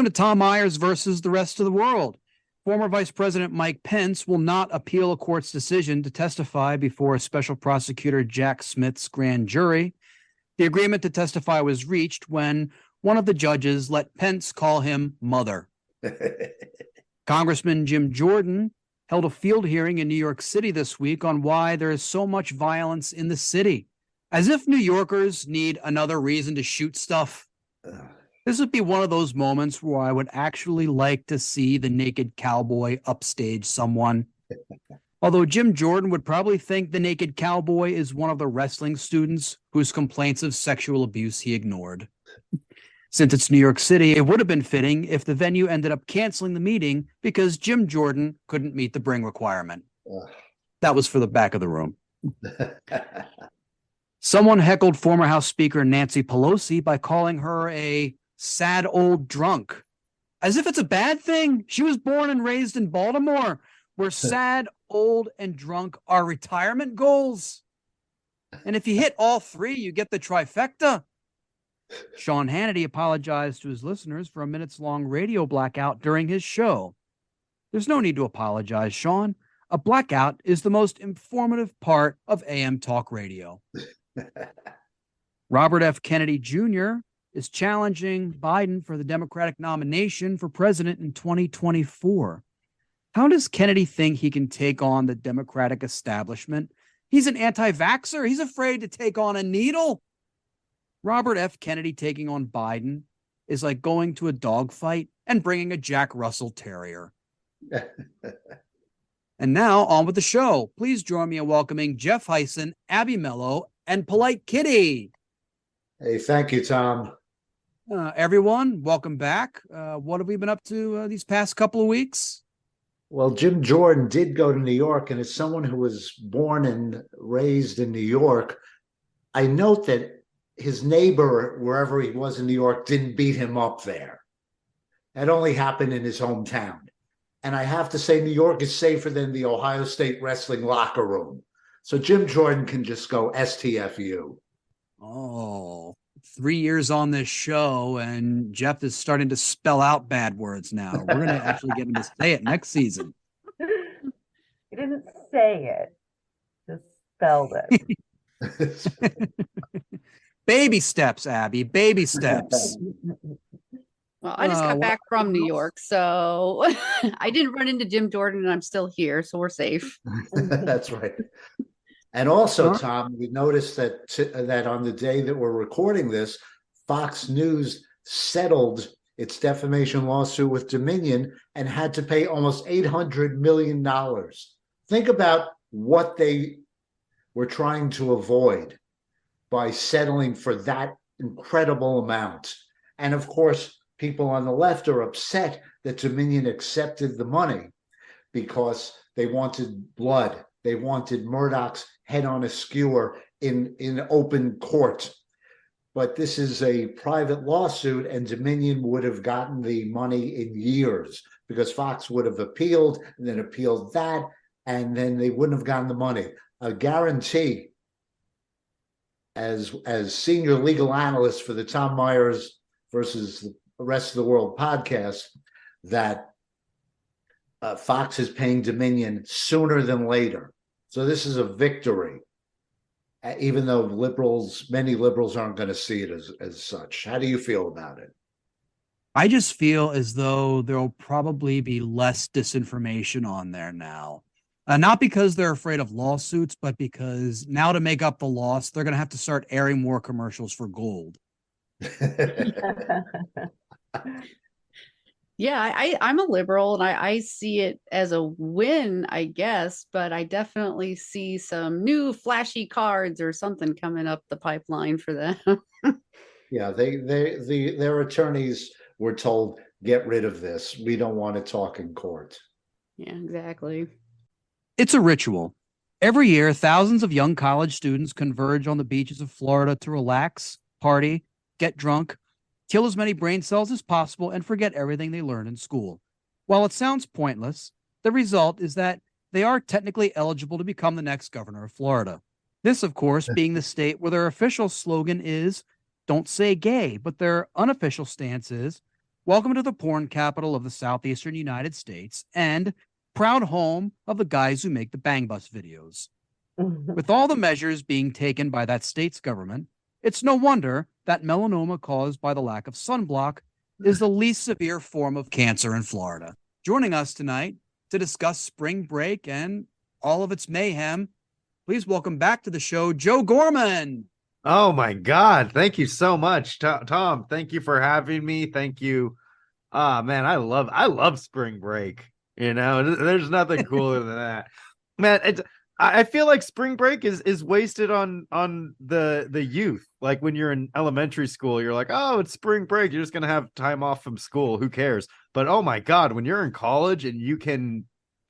Welcome to Tom Myers versus the rest of the world. Former Vice President Mike Pence will not appeal a court's decision to testify before special prosecutor Jack Smith's grand jury. The agreement to testify was reached when one of the judges let Pence call him mother. Congressman Jim Jordan held a field hearing in New York City this week on why there is so much violence in the city, as if New Yorkers need another reason to shoot stuff. This would be one of those moments where I would actually like to see the naked cowboy upstage someone. Although Jim Jordan would probably think the naked cowboy is one of the wrestling students whose complaints of sexual abuse he ignored. Since it's New York City, it would have been fitting if the venue ended up canceling the meeting because Jim Jordan couldn't meet the bring requirement. That was for the back of the room. Someone heckled former House Speaker Nancy Pelosi by calling her a sad old drunk, as if it's a bad thing. She was born and raised in Baltimore, where sad, old, and drunk are retirement goals. And if you hit all three, you get the trifecta. Sean Hannity apologized to his listeners for a minutes-long radio blackout during his show. There's no need to apologize, Sean. A blackout is the most informative part of AM talk radio. Robert F. Kennedy Jr. is challenging Biden for the Democratic nomination for president in 2024. How does Kennedy think he can take on the Democratic establishment? He's an anti-vaxxer. He's afraid to take on a needle. Robert F. Kennedy taking on Biden is like going to a dogfight and bringing a Jack Russell Terrier. And now on with the show. Please join me in welcoming Jeff Hysen, Abby Mello, and Polite Kitty. Hey, thank you, Tom. Everyone, welcome back. What have we been up to these past couple of weeks? Well, Jim Jordan did go to New York, and as someone who was born and raised in New York, I note that his neighbor, wherever he was in New York, didn't beat him up there. That only happened in his hometown. And I have to say, New York is safer than the Ohio State wrestling locker room. So Jim Jordan can just go STFU. Oh, 3 years on this show, and Jeff is starting to spell out bad words now. We're going to actually get him to say it next season. He didn't say it, just spelled it. Baby steps, Abby, baby steps. Well, I just got back from New York, so I didn't run into Jim Jordan, and I'm still here, so we're safe. That's right. And also, Tom, we noticed that on the day that we're recording this, Fox News settled its defamation lawsuit with Dominion and had to pay almost $800 million. Think about what they were trying to avoid by settling for that incredible amount. And of course, people on the left are upset that Dominion accepted the money because they wanted blood. They wanted Murdoch's head on a skewer in open court. But this is a private lawsuit, and Dominion would have gotten the money in years because Fox would have appealed and then appealed that, and then they wouldn't have gotten the money. A guarantee, as senior legal analyst for the Tom Myers versus the Rest of the World podcast, that Fox is paying Dominion sooner than later. So this is a victory, even though many liberals aren't going to see it as such. How do you feel about it? I just feel as though there'll probably be less disinformation on there now. Not because they're afraid of lawsuits, but because now to make up the loss, they're going to have to start airing more commercials for gold. Yeah, I'm a liberal, and I see it as a win, I guess, but I definitely see some new flashy cards or something coming up the pipeline for them. Yeah, their attorneys were told, get rid of this. We don't want to talk in court. Yeah, exactly. It's a ritual. Every year, thousands of young college students converge on the beaches of Florida to relax, party, get drunk, kill as many brain cells as possible, and forget everything they learned in school. While it sounds pointless, the result is that they are technically eligible to become the next governor of Florida. This, of course, being the state where their official slogan is, don't say gay, but their unofficial stance is, Welcome to the porn capital of the southeastern United States and proud home of the guys who make the Bang Bus videos. With all the measures being taken by that state's government, it's no wonder that melanoma caused by the lack of sunblock is the least severe form of cancer in Florida. Joining us tonight to discuss spring break and all of its mayhem, please welcome back to the show, Joe Gorman. Oh my God. Thank you so much, Tom. Thank you for having me. Thank you. Man, I love spring break. You know, there's nothing cooler than that. Man, I feel like spring break is wasted on the youth. Like when you're in elementary school, you're like, oh, it's spring break. You're just gonna have time off from school. Who cares? But oh my God, when you're in college and you can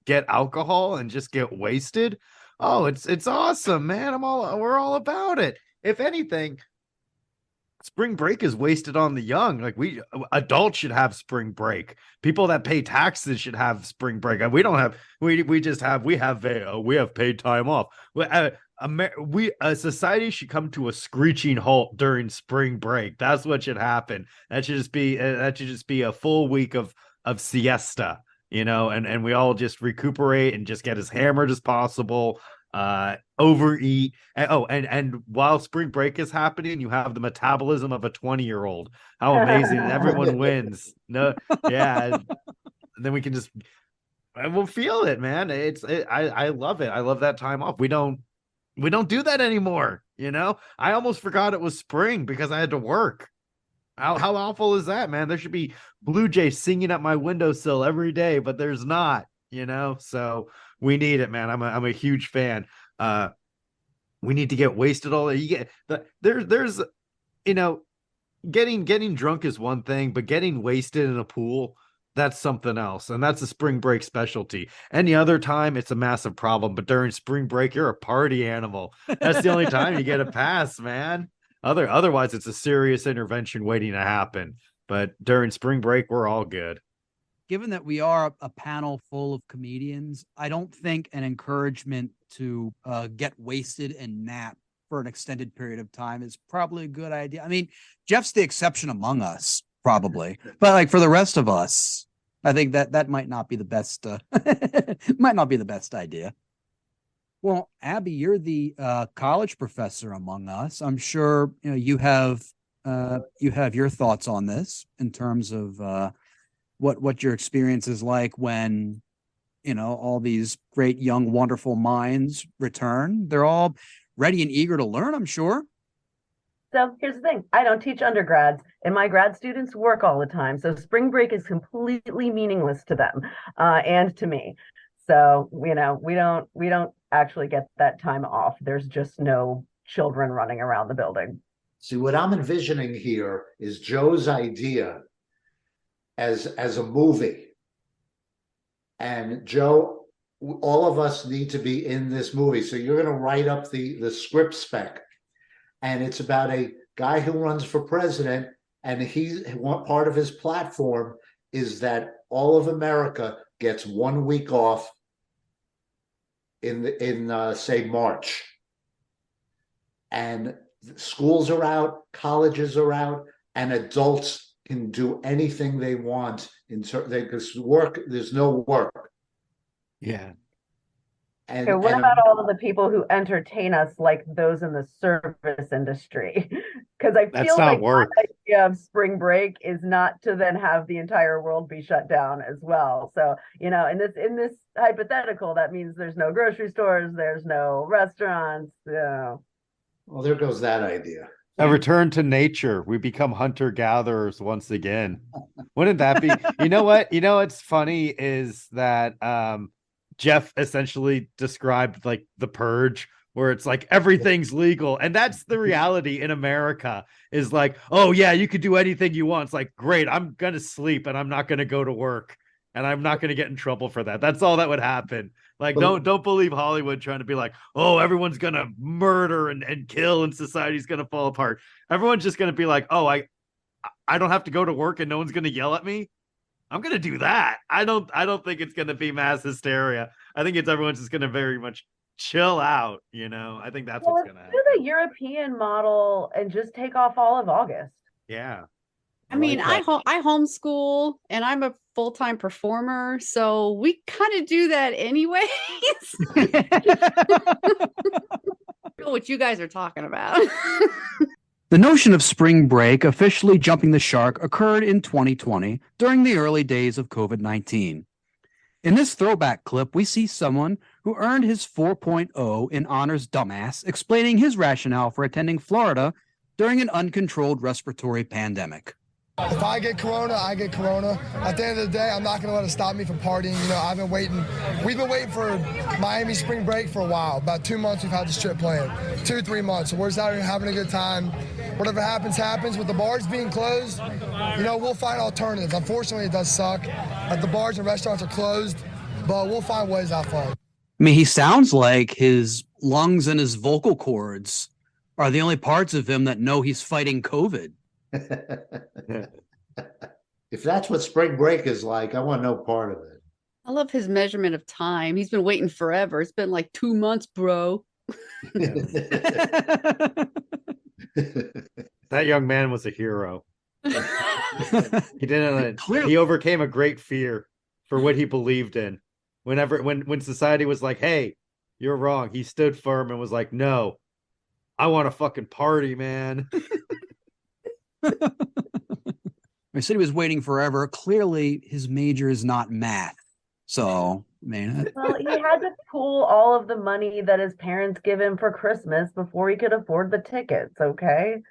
get alcohol and just get wasted, oh, it's awesome, man. We're all about it. If anything, spring break is wasted on the young. Like we adults should have spring break. People that pay taxes should have spring break. We don't have. We have paid time off. A society should come to a screeching halt during spring break. That's what should happen. That should just be a full week of siesta. You know, and we all just recuperate and just get as hammered as possible. Overeat. And while spring break is happening, you have the metabolism of a 20-year-old. How amazing. Everyone wins. No, yeah. Then we can just we'll feel it, man. I love it. I love that time off. We don't do that anymore. You know, I almost forgot it was spring because I had to work. How awful is that, man? There should be Blue Jays singing at my windowsill every day, but there's not, you know. So we need it, man. I'm a huge fan. We need to get wasted all. You get there's you know, getting drunk is one thing, but getting wasted in a pool, that's something else, and that's a spring break specialty. Any other time, it's a massive problem, but during spring break, you're a party animal. That's the only time you get a pass, man. Otherwise, it's a serious intervention waiting to happen. But during spring break, we're all good. Given that we are a panel full of comedians, I don't think an encouragement to get wasted and nap for an extended period of time is probably a good idea. I mean, Jeff's the exception among us, probably, but like for the rest of us, I think that might not be the best. Might not be the best idea. Well, Abby, you're the college professor among us. I'm sure you have your thoughts on this in terms of what your experience is like when all these great young wonderful minds return. They're all ready and eager to learn, I'm sure. So here's the thing. I don't teach undergrads, and my grad students work all the time. So spring break is completely meaningless to them and to me. So, we don't actually get that time off. There's just no children running around the building. See, what I'm envisioning here is Joe's idea as a movie. And Joe, all of us need to be in this movie. So you're going to write up the script spec. And it's about a guy who runs for president. And part of his platform is that all of America gets 1 week off in say March, and schools are out, colleges are out, and adults can do anything they want because there's no work. Yeah. And okay, what about all of the people who entertain us, like those in the service industry? Because I feel like the idea of spring break is not to then have the entire world be shut down as well. So, in this hypothetical, that means there's no grocery stores, there's no restaurants. Well, there goes that idea. A return to nature. We become hunter-gatherers once again. Wouldn't that be? You know what? What's funny is that Jeff essentially described like the purge, where it's like everything's legal. And that's the reality in America, is like, oh yeah, you could do anything you want. It's like, great, I'm going to sleep and I'm not going to go to work and I'm not going to get in trouble for that. That's all that would happen. Like, don't believe Hollywood trying to be like, oh, everyone's going to murder and kill and society's going to fall apart. Everyone's just going to be like, oh, I don't have to go to work and no one's going to yell at me. I'm going to do that. I don't think it's going to be mass hysteria. I think everyone's just going to very much chill out. I think that's what's going to happen. Do the European model and just take off all of August. Yeah. I mean, I homeschool and I'm a full-time performer, so we kind of do that anyways. I know what you guys are talking about. The notion of spring break officially jumping the shark occurred in 2020 during the early days of COVID-19. In this throwback clip, we see someone who earned his 4.0 in honors dumbass explaining his rationale for attending Florida during an uncontrolled respiratory pandemic. If I get corona, I get corona. At the end of the day, I'm not going to let it stop me from partying. You know, we've been waiting for Miami spring break for a while. About 2 months we've had this trip planned. 2-3 months. So we're just out here having a good time. Whatever happens, happens. With the bars being closed, you know, we'll find alternatives. Unfortunately, it does suck that the bars and restaurants are closed, but we'll find ways to have fun. I mean, he sounds like his lungs and his vocal cords are the only parts of him that know he's fighting COVID. If that's what spring break is like, I want no part of it. I love his measurement of time. He's been waiting forever. It's been like 2 months, bro. That young man was a hero. He didn't. He overcame a great fear for what he believed in. When society was like, "Hey, you're wrong," he stood firm and was like, "No, I want to fucking party, man." I said he was waiting forever. Clearly, his major is not math. So, man. Well, he had to pool all of the money that his parents give him for Christmas before he could afford the tickets, okay?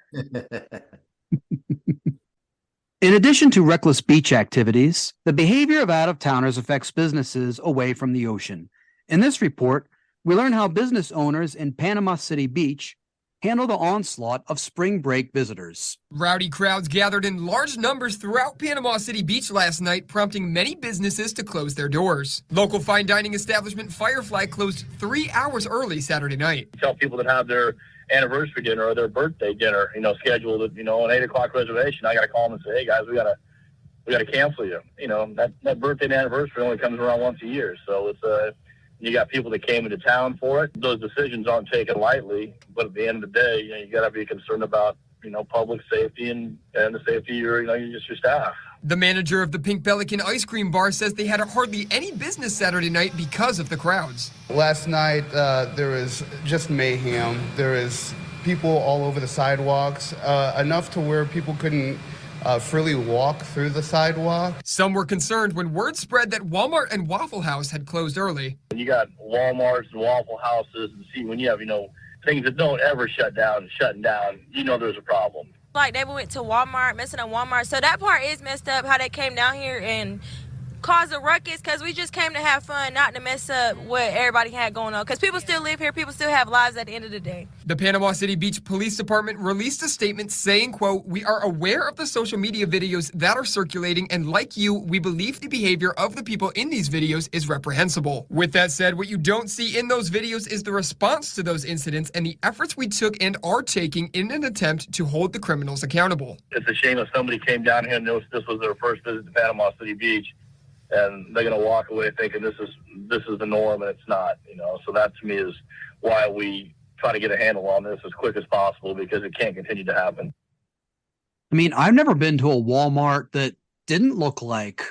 In addition to reckless beach activities, the behavior of out-of-towners affects businesses away from the ocean. In this report, we learn how business owners in Panama City Beach handle the onslaught of spring break visitors. Rowdy crowds gathered in large numbers throughout Panama City Beach last night, prompting many businesses to close their doors. Local fine dining establishment Firefly closed 3 hours early Saturday night. Tell people that have their anniversary dinner or their birthday dinner, scheduled, an 8 o'clock reservation. I got to call them and say, "Hey guys, we got to cancel you." That birthday and anniversary only comes around once a year, so it's you got people that came into town for it. Those decisions aren't taken lightly, but at the end of the day, you got to be concerned about, public safety and the safety of your staff. The manager of the Pink Pelican ice cream bar says they had hardly any business Saturday night because of the crowds. Last night, there was just mayhem. There was people all over the sidewalks, enough to where people couldn't freely walk through the sidewalk. Some were concerned when word spread that Walmart and Waffle House had closed early. When you got Walmarts and Waffle Houses, and see when you have, things that don't ever shutting down, there's a problem. Like they went to Walmart, messing up Walmart. So that part is messed up, how they came down here and caused a ruckus, because we just came to have fun, not to mess up what everybody had going on. Because people still live here, people still have lives at the end of the day. The Panama City Beach Police Department released a statement saying, quote, "We are aware of the social media videos that are circulating, and like you, we believe the behavior of the people in these videos is reprehensible. With that said, what you don't see in those videos is the response to those incidents and the efforts we took and are taking in an attempt to hold the criminals accountable." It's a shame if somebody came down here and noticed this was their first visit to Panama City Beach, and they're going to walk away thinking this is the norm, and it's not. So that to me is why we try to get a handle on this as quick as possible, because it can't continue to happen. I mean, I've never been to a Walmart that didn't look like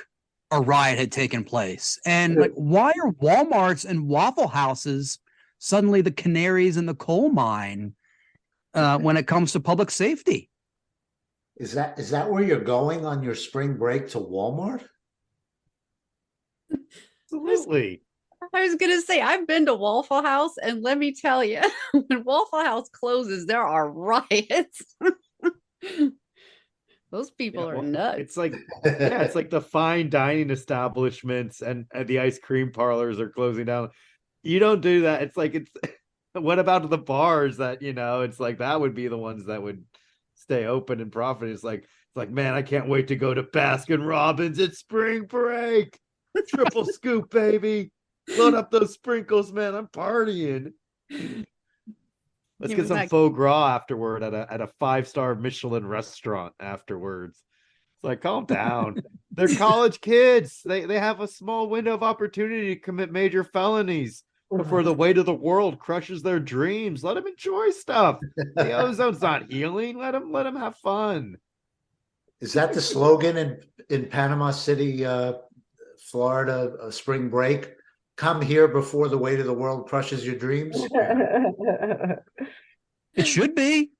a riot had taken place. And like, why are Walmarts and Waffle Houses suddenly the canaries in the coal mine when it comes to public safety? Is that where you're going on your spring break, to Walmart? Absolutely. I was gonna say, I've been to Waffle House, and let me tell you, when Waffle House closes, there are riots. Those people are nuts. It's like, it's like the fine dining establishments and the ice cream parlors are closing down. You don't do that. It's like, what about the bars that, it's like that would be the ones that would stay open and profit. It's like, man, I can't wait to go to Baskin Robbins at spring break. Triple scoop, baby. Load up those sprinkles, man. I'm partying. Let's get some faux gras afterward at a 5-star Michelin restaurant afterwards. It's like, calm down. They're college kids. They have a small window of opportunity to commit major felonies before the weight of the world crushes their dreams. Let them enjoy stuff. The ozone's not healing. Let them have fun. Is that the slogan in Panama City, Florida, spring break? Come here before the weight of the world crushes your dreams. It should be.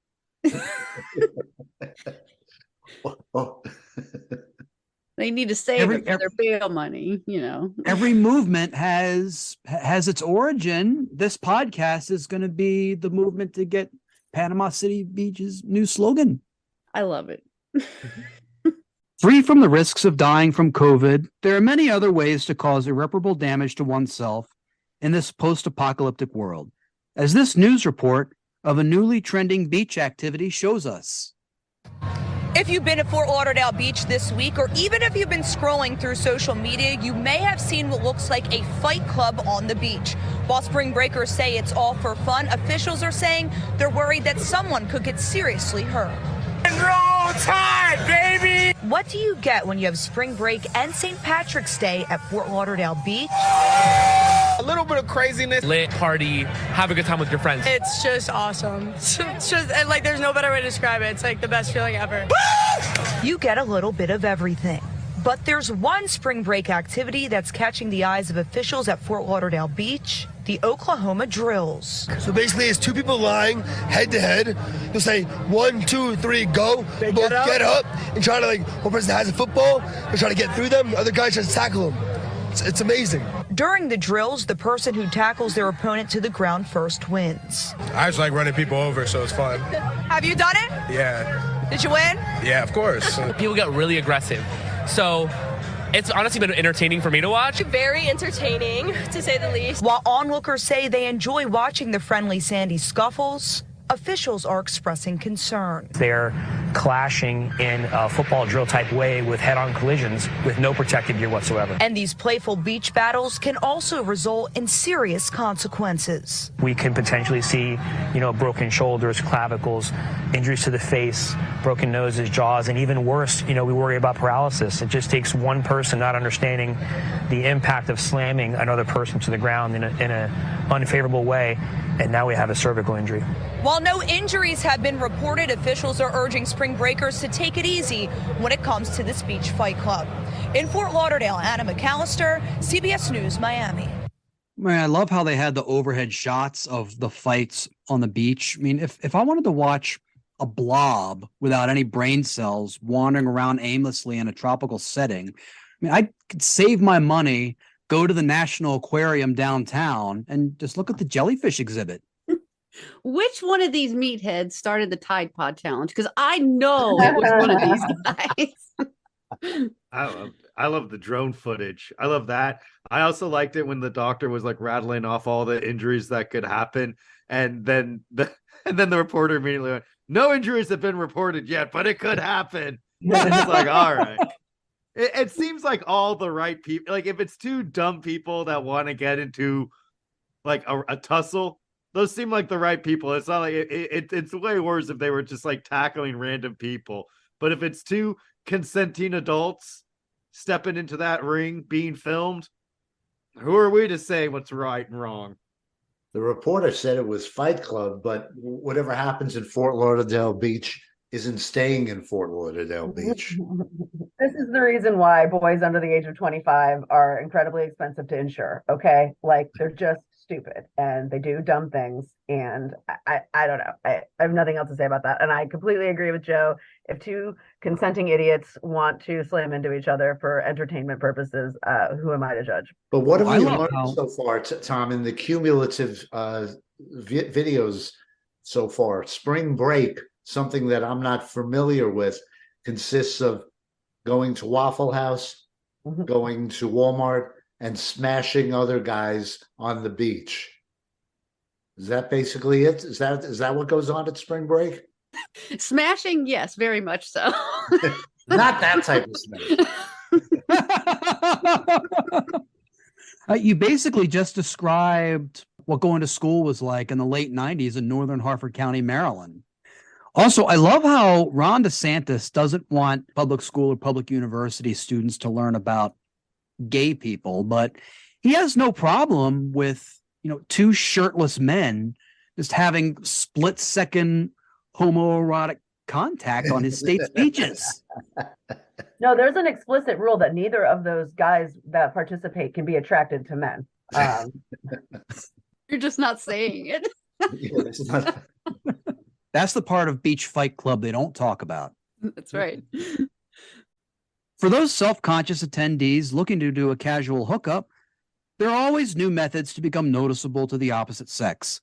Oh. They need to save it for their bail money, Every movement has its origin. This podcast is going to be the movement to get Panama City Beach's new slogan. I love it. Free from the risks of dying from COVID, there are many other ways to cause irreparable damage to oneself in this post-apocalyptic world, as this news report of a newly trending beach activity shows us. If you've been to Fort Lauderdale Beach this week, or even if you've been scrolling through social media, you may have seen what looks like a fight club on the beach. While spring breakers say it's all for fun, officials are saying they're worried that someone could get seriously hurt. Roll Tide, baby! What do you get when you have spring break and St. Patrick's Day at Fort Lauderdale Beach? A little bit of craziness. Lit, party, have a good time with your friends. It's just awesome. It's just like there's no better way to describe it. It's like the best feeling ever. You get a little bit of everything. But there's one spring break activity that's catching the eyes of officials at Fort Lauderdale Beach, the Oklahoma drills. So basically it's two people lying head to head. They'll say 1, 2, 3, go. They both get up and try to one person has a football, they try to get through them, the other guy tries to tackle them. It's amazing. During the drills, the person who tackles their opponent to the ground first wins. I just like running people over, so it's fun. Have you done it? Yeah. Did you win? Yeah, of course. People get really aggressive. So it's honestly been entertaining for me to watch. Very entertaining, to say the least. While onlookers say they enjoy watching the friendly sandy scuffles, officials are expressing concern. They're clashing in a football drill type way with head-on collisions with no protective gear whatsoever. And these playful beach battles can also result in serious consequences. We can potentially see, broken shoulders, clavicles, injuries to the face, broken noses, jaws, and even worse, we worry about paralysis. It just takes one person not understanding the impact of slamming another person to the ground in a unfavorable way, and now we have a cervical injury. While no injuries have been reported, officials are urging spring breakers to take it easy when it comes to this beach fight club. In Fort Lauderdale, Anna McAllister, CBS News, Miami. Man, I love how they had the overhead shots of the fights on the beach. I mean, if I wanted to watch a blob without any brain cells wandering around aimlessly in a tropical setting, I mean, I could save my money, go to the National Aquarium downtown, and just look at the jellyfish exhibit. Which one of these meatheads started the Tide Pod Challenge? Because I know it was one of these guys. I love the drone footage. I love that. I also liked it when the doctor was rattling off all the injuries that could happen, and then the reporter immediately went, "No injuries have been reported yet, but it could happen." And it's all right. It seems like all the right people. If it's two dumb people that want to get into a tussle, those seem like the right people. It's not like it's way worse if they were just tackling random people. But if it's two consenting adults stepping into that ring being filmed, who are we to say what's right and wrong? The reporter said it was Fight Club, but whatever happens in Fort Lauderdale Beach isn't staying in Fort Lauderdale Beach. This is the reason why boys under the age of 25 are incredibly expensive to insure. Okay. They're just stupid and they do dumb things. And I don't know. I have nothing else to say about that. And I completely agree with Joe. If two consenting idiots want to slam into each other for entertainment purposes, who am I to judge? But what have we learned so far, Tom, in the cumulative videos so far? Spring break, something that I'm not familiar with, consists of going to Waffle House, going to Walmart, and smashing other guys on the beach. Is that basically it? Is that what goes on at spring break? Smashing, yes, very much so. Not that type of smash. You basically just described what going to school was like in the late 90s in northern Harford County, Maryland. Also, I love how Ron DeSantis doesn't want public school or public university students to learn about gay people, but he has no problem with, two shirtless men just having split-second homoerotic contact on his state's beaches. No, there's an explicit rule that neither of those guys that participate can be attracted to men. You're just not saying it. Yeah, this is not- That's the part of Beach Fight Club they don't talk about. That's right. For those self-conscious attendees looking to do a casual hookup, there are always new methods to become noticeable to the opposite sex.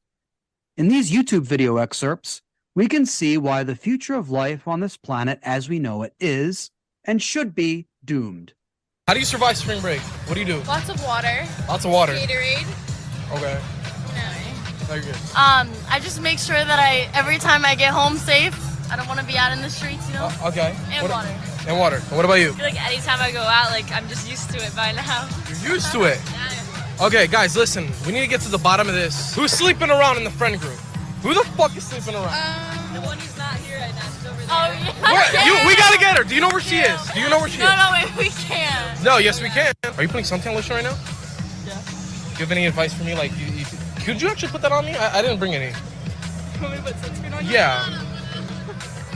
In these YouTube video excerpts, we can see why the future of life on this planet as we know it is and should be doomed. How do you survive spring break? What do you do? Lots of water. Lots of water. Gatorade. Okay. No, you're good. I just make sure that every time I get home safe, I don't want to be out in the streets, you know? Okay. And water. And water. And what about you? I feel like anytime I go out, like, I'm just used to it by now. You're used to it. Okay, guys, listen. We need to get to the bottom of this. Who's sleeping around in the friend group? Who the fuck is sleeping around? The one who's not here right now. She's over there. We gotta get her. Do you know where she is? Do you know where she is? No, wait, we can't. No, yes, we can. Are you putting something on lotion right now? Yeah. Do you have any advice for me? Like, could you actually put that on me? I didn't bring any. You want me to put sunscreen on you? Yeah.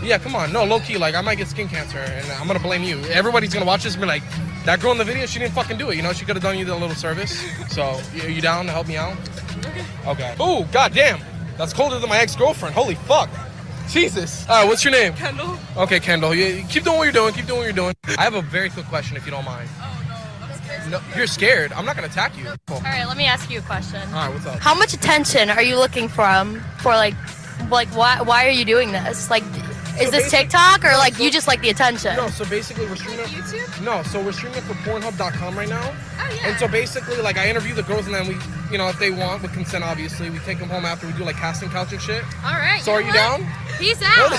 Yeah, come on. No, low key, like, I might get skin cancer, and I'm gonna blame you. Everybody's gonna watch this and be like, that girl in the video, she didn't fucking do it. You know, she could have done you a little service. So, are you down to help me out? Okay. Oh, goddamn. That's colder than my ex-girlfriend. Holy fuck. Jesus. All right, what's your name? Kendall. Okay, Kendall. Yeah, keep doing what you're doing. Keep doing what you're doing. I have a very quick question, if you don't mind. Oh, no. I'm scared. No, you're scared. I'm not gonna attack you. Cool. All right, let me ask you a question. All right, what's up? How much attention are you looking for like why are you doing this? Like, is this TikTok or like you just like the attention? No, so basically we're streaming YouTube? No, so we're streaming it for Pornhub.com right now. Oh yeah. And so basically, like, I interview the girls and then we, you know, if they want, with consent obviously, we take them home after we do like casting couch and shit. All right. So are you down? Peace out.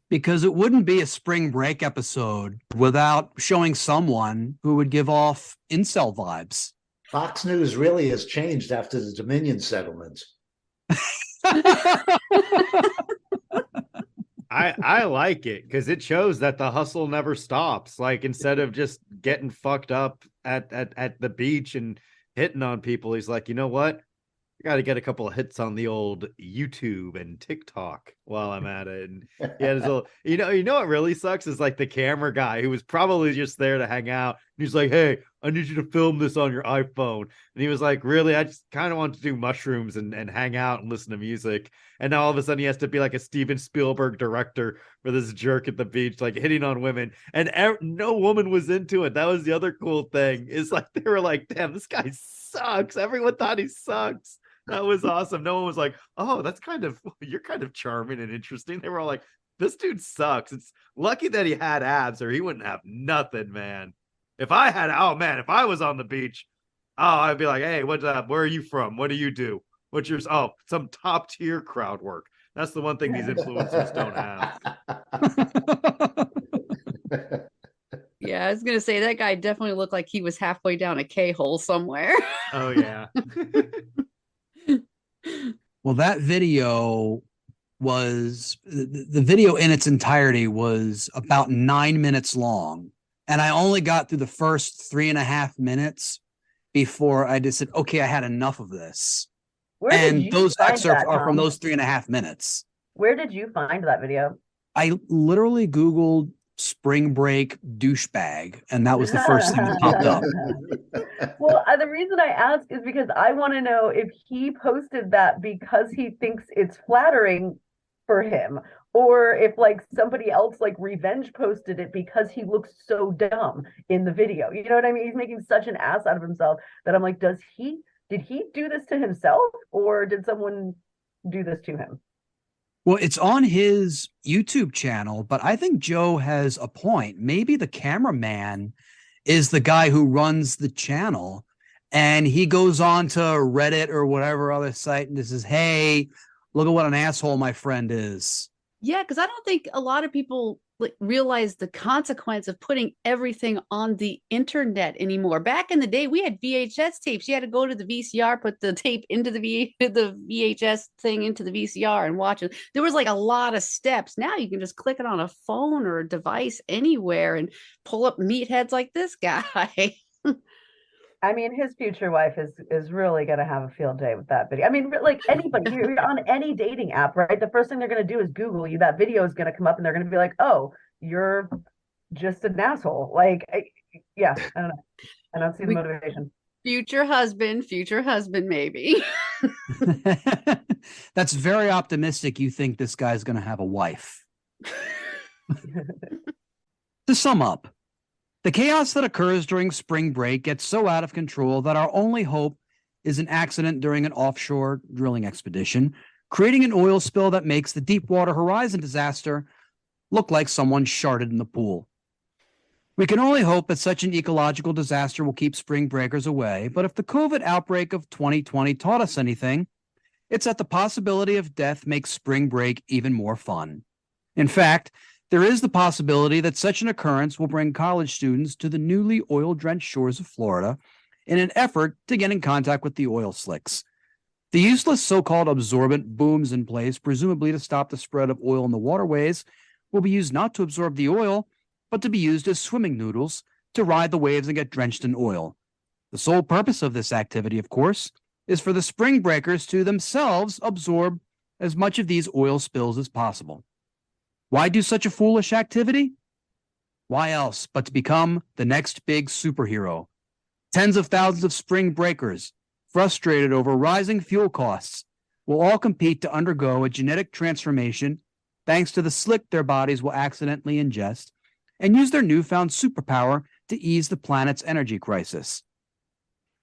Because it wouldn't be a spring break episode without showing someone who would give off incel vibes. Fox News really has changed after the Dominion settlement. I like it because it shows that the hustle never stops. Like, instead of just getting fucked up at the beach and hitting on people, he's like, you know what? I got to get a couple of hits on the old YouTube and TikTok while I'm at it. And yeah, little, you know what really sucks is like the camera guy who was probably just there to hang out. And he's like, hey, I need you to film this on your iPhone. And he was like, really? I just kind of want to do mushrooms and hang out and listen to music. And now all of a sudden he has to be like a Steven Spielberg director for this jerk at the beach, like hitting on women. And no woman was into it. That was the other cool thing, is like they were like, damn, this guy sucks. Everyone thought he sucks. That was awesome. No one was like, oh, you're kind of charming and interesting. They were all like, this dude sucks. It's lucky that he had abs or he wouldn't have nothing, man. If I was on the beach, I'd be like, hey, what's up? Where are you from? What do you do? What's yours? Oh, some top tier crowd work. That's the one thing these influencers don't have. Yeah, I was gonna say that guy definitely looked like he was halfway down a K-hole somewhere. Oh yeah. Well, that video was the video in its entirety was about 9 minutes long. And I only got through the first 3.5 minutes before I just said, okay, I had enough of this. And those excerpts are from those 3.5 minutes. Where did you find that video? I literally Googled spring break douchebag, and that was the first thing that popped up. Well, the reason I ask is because I want to know if he posted that because he thinks it's flattering for him, or if like somebody else like revenge posted it because he looks so dumb in the video. You know what I mean? He's making such an ass out of himself that I'm like, did he do this to himself, or did someone do this to him? Well, it's on his YouTube channel, but I think Joe has a point. Maybe the cameraman is the guy who runs the channel, and he goes on to Reddit or whatever other site and says, hey, look at what an asshole my friend is. Yeah, because I don't think a lot of people realize the consequence of putting everything on the internet anymore. Back in the day, we had VHS tapes. You had to go to the VCR, put the tape into the VHS thing into the VCR and watch it. There was like a lot of steps. Now you can just click it on a phone or a device anywhere and pull up meatheads like this guy. I mean, his future wife is really going to have a field day with that video. I mean, like anybody, you're on any dating app, right? The first thing they're going to do is Google you. That video is going to come up and they're going to be like, oh, you're just an asshole. Like, yeah, I don't know. I don't see the motivation. Future husband, maybe. That's very optimistic. You think this guy's going to have a wife. To sum up, the chaos that occurs during spring break gets so out of control that our only hope is an accident during an offshore drilling expedition, creating an oil spill that makes the Deepwater Horizon disaster look like someone sharted in the pool. We can only hope that such an ecological disaster will keep spring breakers away, but if the COVID outbreak of 2020 taught us anything, it's that the possibility of death makes spring break even more fun. In fact, there is the possibility that such an occurrence will bring college students to the newly oil-drenched shores of Florida in an effort to get in contact with the oil slicks. The useless so-called absorbent booms in place, presumably to stop the spread of oil in the waterways, will be used not to absorb the oil, but to be used as swimming noodles to ride the waves and get drenched in oil. The sole purpose of this activity, of course, is for the spring breakers to themselves absorb as much of these oil spills as possible. Why do such a foolish activity? Why else but to become the next big superhero? Tens of thousands of spring breakers, frustrated over rising fuel costs, will all compete to undergo a genetic transformation thanks to the slick their bodies will accidentally ingest, and use their newfound superpower to ease the planet's energy crisis.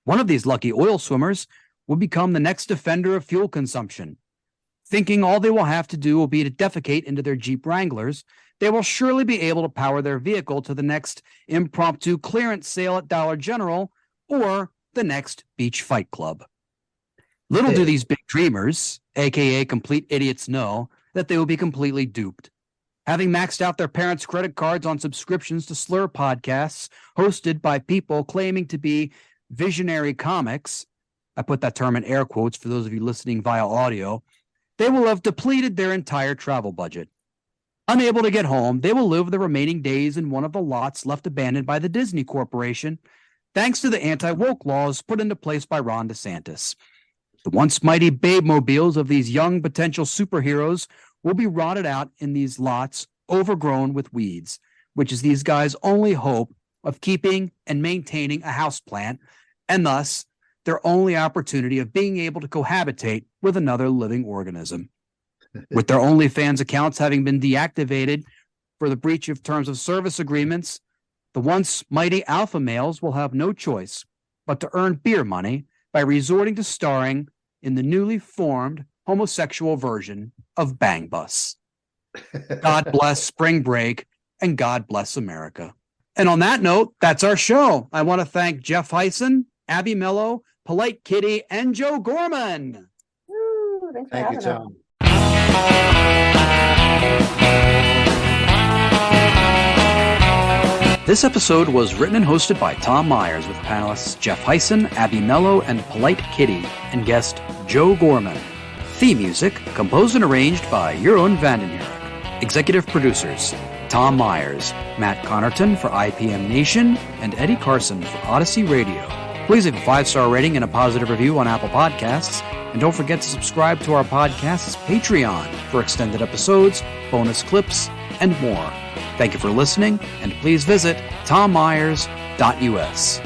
One of these lucky oil swimmers will become the next defender of fuel consumption. Thinking all they will have to do will be to defecate into their Jeep Wranglers, they will surely be able to power their vehicle to the next impromptu clearance sale at Dollar General or the next beach fight club. Little do these big dreamers, aka complete idiots, know that they will be completely duped. Having maxed out their parents' credit cards on subscriptions to slur podcasts hosted by people claiming to be visionary comics, I put that term in air quotes for those of you listening via audio, they will have depleted their entire travel budget. Unable to get home, they will live the remaining days in one of the lots left abandoned by the Disney Corporation, thanks to the anti-woke laws put into place by Ron DeSantis. The once mighty babe-mobiles of these young potential superheroes will be rotted out in these lots overgrown with weeds, which is these guys' only hope of keeping and maintaining a houseplant, and thus their only opportunity of being able to cohabitate with another living organism. With their OnlyFans accounts having been deactivated for the breach of terms of service agreements, the once mighty alpha males will have no choice but to earn beer money by resorting to starring in the newly formed homosexual version of Bang Bus. God bless spring break and God bless America. And on that note, that's our show. I want to thank Jeff Hysen, Abby Mello, Polite Kitty, and Joe Gorman. Woo, thanks for having Thank you, Tom. This episode was written and hosted by Tom Myers with panelists Jeff Hysen, Abby Mello, and Polite Kitty, and guest Joe Gorman. Theme music composed and arranged by Jeroen Vandenhurck. Executive producers Tom Myers, Matt Connarton for ipmNation, and Eddie Carson for Odyssey Radio. Please leave a 5-star rating and a positive review on Apple Podcasts. And don't forget to subscribe to our podcast's Patreon for extended episodes, bonus clips, and more. Thank you for listening, and please visit tommyers.us.